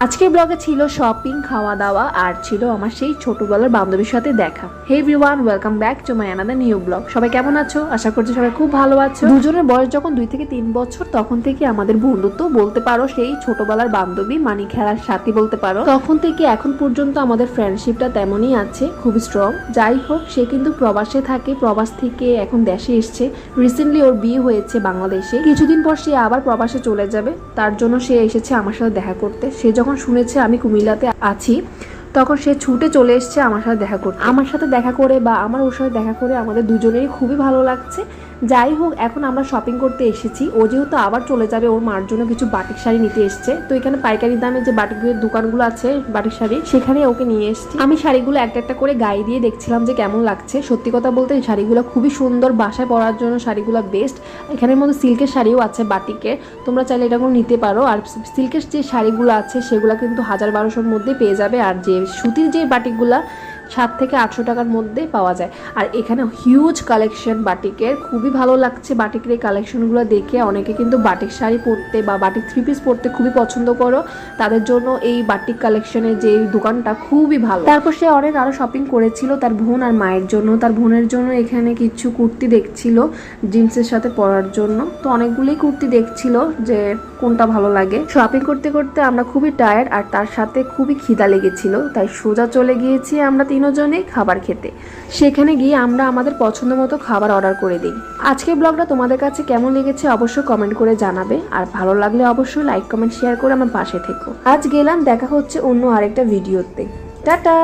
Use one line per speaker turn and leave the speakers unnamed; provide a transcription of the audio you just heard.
আজকের ব্লগে ছিল শপিং, খাওয়া দাওয়া আর ছিল আমার সেই ছোটবেলার বান্ধবীর সাথে দেখা। Hey everyone, welcome back to my another new blog. সবাই কেমন আছো? আশা করছি সবাই খুব ভালো আছো। দুজনের বয়স যখন 2 থেকে 3 বছর, তখন থেকে আমাদের বন্ধুত্ব বলতে পারো সেই ছোটবেলার বান্ধবী, মানে খেলার সাথী বলতে পারো। তখন থেকে এখন পর্যন্ত আমাদের ফ্রেন্ডশিপটা তেমনই আছে, খুব স্ট্রং। যাই হোক, সে কিন্তু প্রবাসে থাকে, প্রবাস থেকে এখন দেশে এসছে। রিসেন্টলি ওর বিয়ে হয়েছে বাংলাদেশে। কিছুদিন পর সে আবার প্রবাসে চলে যাবে, তার জন্য সে এসেছে আমার সাথে দেখা করতে। সে যখন শুনেছে আমি কুমিল্লাতে আছি, তখন সে ছুটে চলে এসছে আমার সাথে দেখা করতে। আমার সাথে দেখা করে বা আমার ওর সাথে দেখা করে আমাদের দুজনেরই খুবই ভালো লাগছে। যাই হোক, এখন আমরা শপিং করতে এসেছি। ও যেহেতু আবার চলে যাবে, ওর মার জন্য কিছু বাটিক শাড়ি নিতে এসছে। তো এখানে পাইকারি দামে যে বাটিকের দোকানগুলো আছে বাটিক শাড়ি, সেখানে ওকে নিয়ে এসেছি। আমি শাড়িগুলো একটা একটা করে গায়ে দিয়ে দেখছিলাম যে কেমন লাগছে। সত্যি কথা বলতে এই শাড়িগুলো খুবই সুন্দর, বাসায় পরার জন্য শাড়িগুলো বেস্ট। এখানের মধ্যে সিল্কের শাড়িও আছে বাটিকের, তোমরা চাইলে এটাগুলো নিতে পারো। আর সিল্কের যে শাড়িগুলো আছে সেগুলো কিন্তু 1000-1200-র মধ্যে পেয়ে যাবে। আর যে সুতির যে বাটিকগুলা 700 থেকে 800 টাকার মধ্যে পাওয়া যায়। আর এখানে হিউজ কালেকশন বাটিকের, খুবই ভালো লাগছে বাটিকের এই কালেকশনগুলো দেখে। অনেকে কিন্তু বাটিক শাড়ি পরতে বা বাটিক 3 পিস পরতে খুবই পছন্দ করো, তাদের জন্য এই বাটিক কালেকশনের যে দোকানটা খুবই ভালো। তারপর সে অনেক আরও শপিং করেছিল তার বোন আর মায়ের জন্য। তার বোনের জন্য এখানে কিছু কুর্তি দেখছিল জিন্সের সাথে পরার জন্য। তো অনেকগুলোই কুর্তি দেখছিল যে কোনটা ভালো লাগে। শপিং করতে করতে আমরা খুবই টায়ার্ড আর তার সাথে খুবই খিদা লেগেছিল, তাই সোজা চলে গিয়েছি আমরা তিনজনেই খাবার খেতে। সেখানে গিয়ে আমরা আমাদের পছন্দ মতো খাবার অর্ডার করে দিই। আজকের ব্লগটা তোমাদের কাছে কেমন লেগেছে অবশ্যই কমেন্ট করে জানাবে, আর ভালো লাগলে অবশ্যই লাইক কমেন্ট শেয়ার করে আমার পাশে থেকো। আজ গেলাম, দেখা হচ্ছে অন্য আরেকটা ভিডিওতে। টাটা।